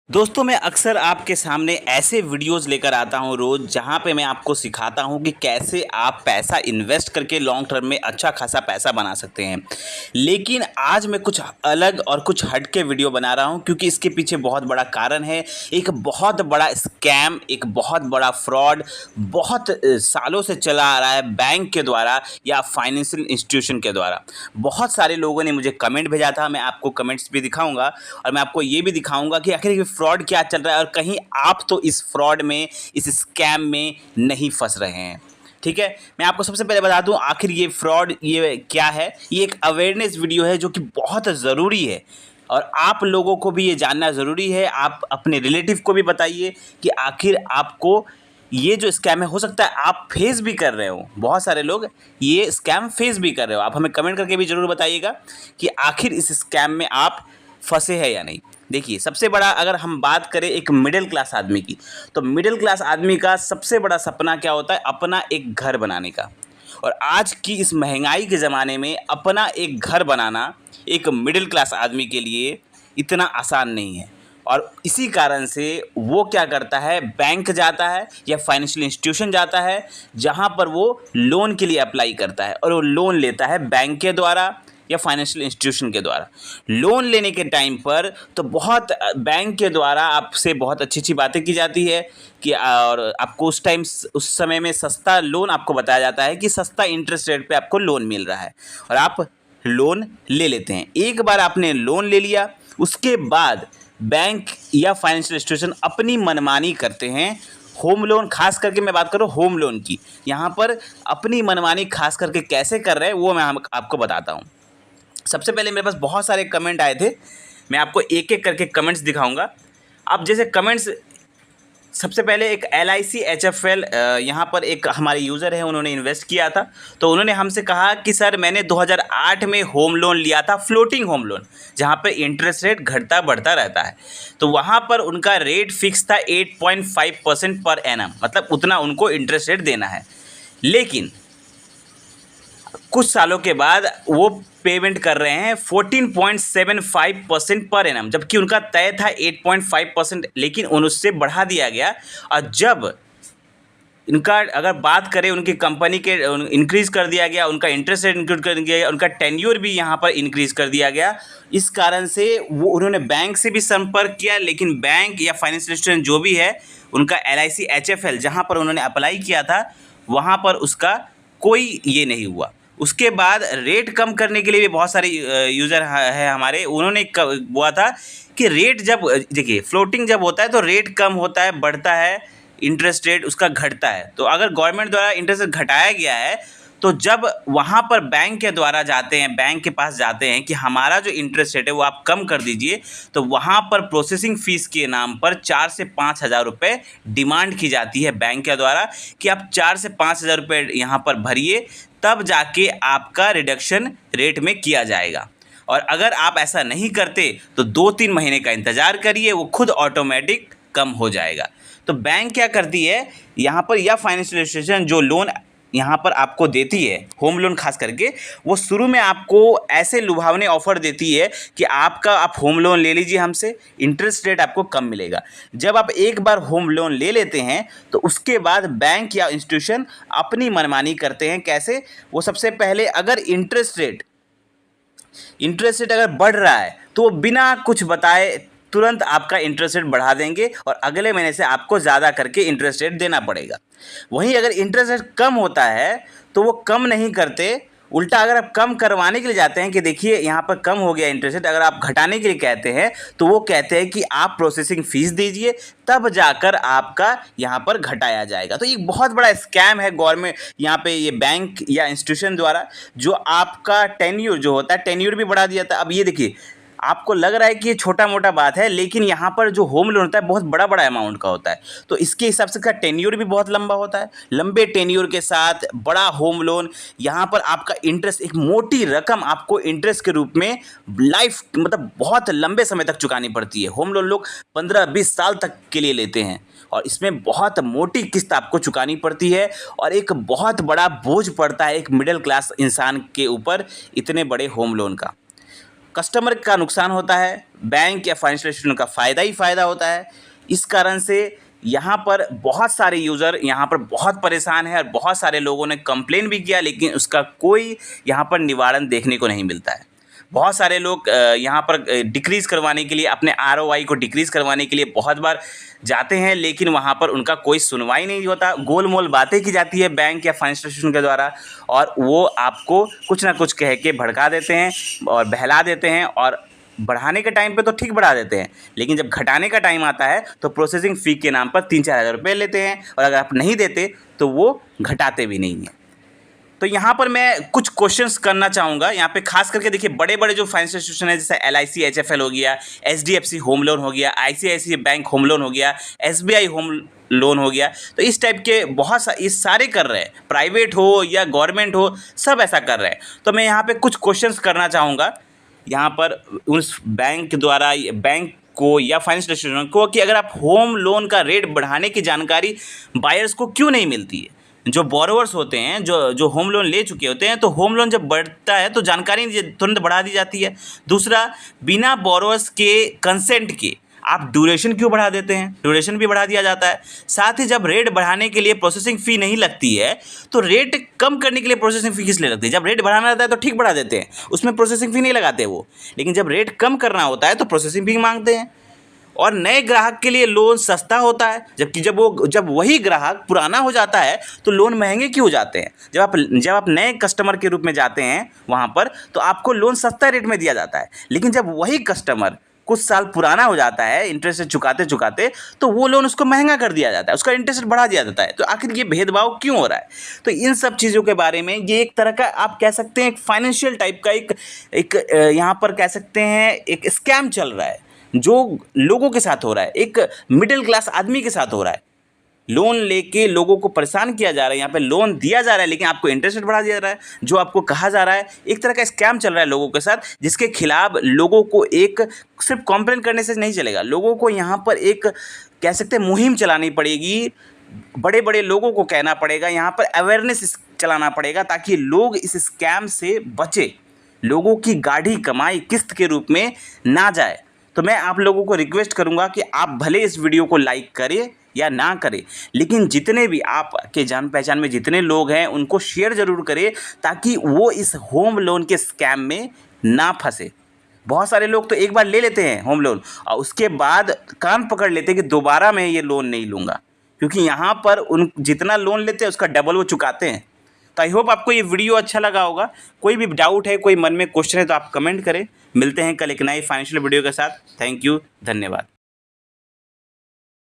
दोस्तों मैं अक्सर आपके सामने ऐसे वीडियोस लेकर आता हूं रोज़ जहां पे मैं आपको सिखाता हूं कि कैसे आप पैसा इन्वेस्ट करके लॉन्ग टर्म में अच्छा खासा पैसा बना सकते हैं। लेकिन आज मैं कुछ अलग और कुछ हट के वीडियो बना रहा हूं क्योंकि इसके पीछे बहुत बड़ा कारण है। एक बहुत बड़ा स्कैम, एक बहुत बड़ा फ्रॉड बहुत सालों से चला आ रहा है बैंक के द्वारा या फाइनेंशियल इंस्टीट्यूशन के द्वारा। बहुत सारे लोगों ने मुझे कमेंट भेजा था, मैं आपको कमेंट्स भी दिखाऊंगा और मैं आपको ये भी दिखाऊंगा कि आखिर ये फ्रॉड क्या चल रहा है और कहीं आप तो इस फ्रॉड में, इस स्कैम में नहीं फंस रहे हैं। ठीक है, मैं आपको सबसे पहले बता दूं आखिर ये फ्रॉड ये क्या है। ये एक अवेयरनेस वीडियो है जो कि बहुत ज़रूरी है और आप लोगों को भी ये जानना ज़रूरी है। आप अपने रिलेटिव को भी बताइए कि आखिर आपको ये जो स्कैम है, हो सकता है आप फेस भी कर रहे हो, बहुत सारे लोग ये स्कैम फेस भी कर रहे हो। आप हमें कमेंट करके भी ज़रूर बताइएगा कि आखिर इस स्कैम में आप फंसे हैं या नहीं। देखिए, सबसे बड़ा अगर हम बात करें एक मिडिल क्लास आदमी की, तो मिडिल क्लास आदमी का सबसे बड़ा सपना क्या होता है? अपना एक घर बनाने का। और आज की इस महंगाई के ज़माने में अपना एक घर बनाना एक मिडिल क्लास आदमी के लिए इतना आसान नहीं है। और इसी कारण से वो क्या करता है, बैंक जाता है या फाइनेंशियल इंस्टीट्यूशन जाता है जहाँ पर वो लोन के लिए अप्लाई करता है और वो लोन लेता है बैंक के द्वारा या फाइनेंशियल इंस्टीट्यूशन के द्वारा। लोन लेने के टाइम पर तो बहुत बैंक के द्वारा आपसे बहुत अच्छी अच्छी बातें की जाती है कि और आपको उस समय में सस्ता लोन आपको बताया जाता है कि सस्ता इंटरेस्ट रेट पे आपको लोन मिल रहा है और आप लोन ले लेते हैं। एक बार आपने लोन ले लिया, उसके बाद बैंक या फाइनेंशियल इंस्टीट्यूशन अपनी मनमानी करते हैं। होम लोन, खास करके मैं बात करूँ होम लोन की, यहाँ पर अपनी मनमानी खास करके कैसे कर रहे हैं वो मैं आपको बताता हूँ। सबसे पहले मेरे पास बहुत सारे कमेंट आए थे, मैं आपको एक एक करके कमेंट्स दिखाऊंगा। अब जैसे कमेंट्स, सबसे पहले एक LIC HFL यहाँ पर एक हमारे यूज़र है, उन्होंने इन्वेस्ट किया था। तो उन्होंने हमसे कहा कि सर मैंने 2008 में होम लोन लिया था, फ्लोटिंग होम लोन, जहाँ पे इंटरेस्ट रेट घटता बढ़ता रहता है। तो वहाँ पर उनका रेट फिक्स था 8.5% पर एनम, मतलब उतना उनको इंटरेस्ट रेट देना है। लेकिन कुछ सालों के बाद वो पेमेंट कर रहे हैं 14.75% पर एनम, जबकि उनका तय था 8.5%, लेकिन उससे बढ़ा दिया गया। और जब इनका अगर बात करें उनकी कंपनी के, इंक्रीज़ कर दिया गया, उनका इंटरेस्ट रेट इंक्रीज कर दिया गया, उनका टेन्योर भी यहाँ पर इंक्रीज़ कर दिया गया। इस कारण से वो उन्होंने बैंक से भी संपर्क किया, लेकिन बैंक या फाइनेंशियल इंस्टीट्यूशन जो भी है उनका LIC HFL जहाँ पर उन्होंने अप्लाई किया था वहाँ पर उसका कोई ये नहीं हुआ। उसके बाद रेट कम करने के लिए भी बहुत सारे यूज़र है हमारे, उन्होंने हुआ था कि रेट जब, देखिए फ्लोटिंग जब होता है तो रेट कम होता है, बढ़ता है, इंटरेस्ट रेट उसका घटता है। तो अगर गवर्नमेंट द्वारा इंटरेस्ट रेट घटाया गया है तो जब वहाँ पर बैंक के द्वारा जाते हैं, बैंक के पास जाते हैं कि हमारा जो इंटरेस्ट रेट है वो आप कम कर दीजिए, तो वहाँ पर प्रोसेसिंग फ़ीस के नाम पर 4 से 5 हज़ार रुपये डिमांड की जाती है बैंक के द्वारा कि आप 4 से 5 हज़ार रुपये यहाँ पर भरिए, तब जाके आपका रिडक्शन रेट में किया जाएगा। और अगर आप ऐसा नहीं करते तो 2-3 महीने का इंतज़ार करिए, वो खुद ऑटोमेटिक कम हो जाएगा। तो बैंक क्या करती है यहाँ पर, या फाइनेंशियल इंस्टीट्यूशन जो लोन यहाँ पर आपको देती है, होम लोन खास करके, वो शुरू में आपको ऐसे लुभावने ऑफ़र देती है कि आप होम लोन ले लीजिए हमसे, इंटरेस्ट रेट आपको कम मिलेगा। जब आप एक बार होम लोन ले लेते हैं तो उसके बाद बैंक या इंस्टीट्यूशन अपनी मनमानी करते हैं। कैसे? वो सबसे पहले अगर इंटरेस्ट रेट अगर बढ़ रहा है तो वो बिना कुछ बताए तुरंत आपका इंटरेस्ट रेट बढ़ा देंगे और अगले महीने से आपको ज़्यादा करके इंटरेस्ट रेट देना पड़ेगा। वहीं अगर इंटरेस्ट रेट कम होता है तो वो कम नहीं करते, उल्टा अगर आप कम करवाने के लिए जाते हैं कि देखिए यहाँ पर कम हो गया इंटरेस्ट रेट, अगर आप घटाने के लिए कहते हैं तो वो कहते हैं कि आप प्रोसेसिंग फ़ीस दीजिए, तब जाकर आपका यहाँ पर घटाया जाएगा। तो ये बहुत बड़ा स्कैम है गवर्नमेंट यहाँ पे, ये बैंक या इंस्टीट्यूशन द्वारा, जो आपका टेन्योर जो होता है, टेन्योर भी बढ़ा दिया था। अब ये देखिए, आपको लग रहा है कि ये छोटा मोटा बात है, लेकिन यहाँ पर जो होम लोन होता है बहुत बड़ा बड़ा अमाउंट का होता है, तो इसके हिसाब से इसका टेन्योर भी बहुत लंबा होता है। लंबे टेन्योर के साथ बड़ा होम लोन, यहाँ पर आपका इंटरेस्ट, एक मोटी रकम आपको इंटरेस्ट के रूप में लाइफ, मतलब बहुत लंबे समय तक चुकानी पड़ती है। होम लोन लोग 15-20 साल तक के लिए लेते हैं और इसमें बहुत मोटी किस्त आपको चुकानी पड़ती है और एक बहुत बड़ा बोझ पड़ता है एक मिडिल क्लास इंसान के ऊपर इतने बड़े होम लोन का। कस्टमर का नुकसान होता है, बैंक या फाइनेंशियल इंस्टीट्यूशन का फ़ायदा ही फ़ायदा होता है। इस कारण से यहाँ पर बहुत सारे यूज़र यहाँ पर बहुत परेशान हैं और बहुत सारे लोगों ने कंप्लेन भी किया, लेकिन उसका कोई यहाँ पर निवारण देखने को नहीं मिलता है। बहुत सारे लोग यहाँ पर डिक्रीज़ करवाने के लिए, अपने आरओआई को डिक्रीज़ करवाने के लिए बहुत बार जाते हैं, लेकिन वहाँ पर उनका कोई सुनवाई नहीं होता। गोल-मोल बातें की जाती है बैंक या फाइनेंशियल इंस्टीट्यूशन के द्वारा, और वो आपको कुछ ना कुछ कह के भड़का देते हैं और बहला देते हैं, और बढ़ाने के टाइम पे तो ठीक बढ़ा देते हैं, लेकिन जब घटाने का टाइम आता है तो प्रोसेसिंग फ़ी के नाम पर 3-4 हज़ार रुपये लेते हैं, और अगर आप नहीं देते तो वो घटाते भी नहीं हैं। तो यहाँ पर मैं कुछ क्वेश्चंस करना चाहूँगा। यहाँ पे खास करके देखिए, बड़े बड़े जो फाइनेंशियल इंस्टीट्यूशन है, जैसे LIC HFL हो गया, HDFC होम लोन हो गया, ICICI बैंक होम लोन हो गया, SBI होम लोन हो गया, तो इस टाइप के बहुत ये सारे कर रहे हैं, प्राइवेट हो या गवर्नमेंट हो, सब ऐसा कर रहे हैं। तो मैं यहाँ पे कुछ क्वेश्चंस करना चाहूँगा यहाँ पर उस बैंक द्वारा, बैंक को या फाइनेंशियल इंस्टीट्यूशन को, कि अगर आप होम लोन का रेट बढ़ाने की जानकारी बायर्स को क्यों नहीं मिलती है। जो बोरोवर्स होते हैं, जो होम लोन ले चुके होते हैं, तो होम लोन जब बढ़ता है तो जानकारी तुरंत बढ़ा दी जाती है। दूसरा, बिना बोरोवर्स के कंसेंट के आप ड्यूरेशन क्यों बढ़ा देते हैं, ड्यूरेशन भी बढ़ा दिया जाता है। साथ ही जब रेट बढ़ाने के लिए प्रोसेसिंग फ़ी नहीं लगती है, तो रेट कम करने के लिए प्रोसेसिंग फ़ी किस लिए लगती है। जब रेट बढ़ाना रहता है तो ठीक बढ़ा देते हैं, उसमें प्रोसेसिंग फ़ी नहीं लगाते वो, लेकिन जब रेट कम करना होता है तो प्रोसेसिंग फ़ी मांगते हैं। और नए ग्राहक के लिए लोन सस्ता होता है, जबकि जब वही ग्राहक पुराना हो जाता है तो लोन महंगे क्यों हो जाते हैं। जब आप नए कस्टमर के रूप में जाते हैं वहाँ पर, तो आपको लोन सस्ता रेट में दिया जाता है, लेकिन जब वही कस्टमर कुछ साल पुराना हो जाता है, इंटरेस्ट चुकाते चुकाते, तो वो लोन उसको महंगा कर दिया जाता है, उसका इंटरेस्ट बढ़ा दिया जाता है। तो आखिर ये भेदभाव क्यों हो रहा है। तो इन सब चीज़ों के बारे में, ये एक तरह का आप कह सकते हैं एक फाइनेंशियल टाइप का एक यहाँ पर कह सकते हैं एक स्कैम चल रहा है, जो लोगों के साथ हो रहा है, एक मिडिल क्लास आदमी के साथ हो रहा है। लोन लेके लोगों को परेशान किया जा रहा है, यहाँ पे लोन दिया जा रहा है, लेकिन आपको इंटरेस्ट रेट बढ़ा दिया जा रहा है। जो आपको कहा जा रहा है, एक तरह का स्कैम चल रहा है लोगों के साथ, जिसके खिलाफ लोगों को एक सिर्फ कंप्लेन करने से नहीं चलेगा। लोगों को यहाँ पर एक कह सकते हैं मुहिम चलानी पड़ेगी, बड़े बड़े लोगों को कहना पड़ेगा, यहाँ पर अवेयरनेस चलाना पड़ेगा, ताकि लोग इस स्कैम से बचे, लोगों की गाढ़ी कमाई किस्त के रूप में ना जाए। तो मैं आप लोगों को रिक्वेस्ट करूंगा कि आप भले इस वीडियो को लाइक करें या ना करें, लेकिन जितने भी आपके जान पहचान में जितने लोग हैं उनको शेयर ज़रूर करें, ताकि वो इस होम लोन के स्कैम में ना फंसे। बहुत सारे लोग तो एक बार ले लेते हैं होम लोन और उसके बाद कान पकड़ लेते हैं कि दोबारा मैं ये लोन नहीं लूँगा, क्योंकि यहाँ पर उन जितना लोन लेते हैं उसका डबल वो चुकाते हैं। तो आई होप आपको ये वीडियो अच्छा लगा होगा। कोई भी डाउट है, कोई मन में क्वेश्चन है तो आप कमेंट करें। मिलते हैं कल एक नई फाइनेंशियल वीडियो के साथ। थैंक यू, धन्यवाद।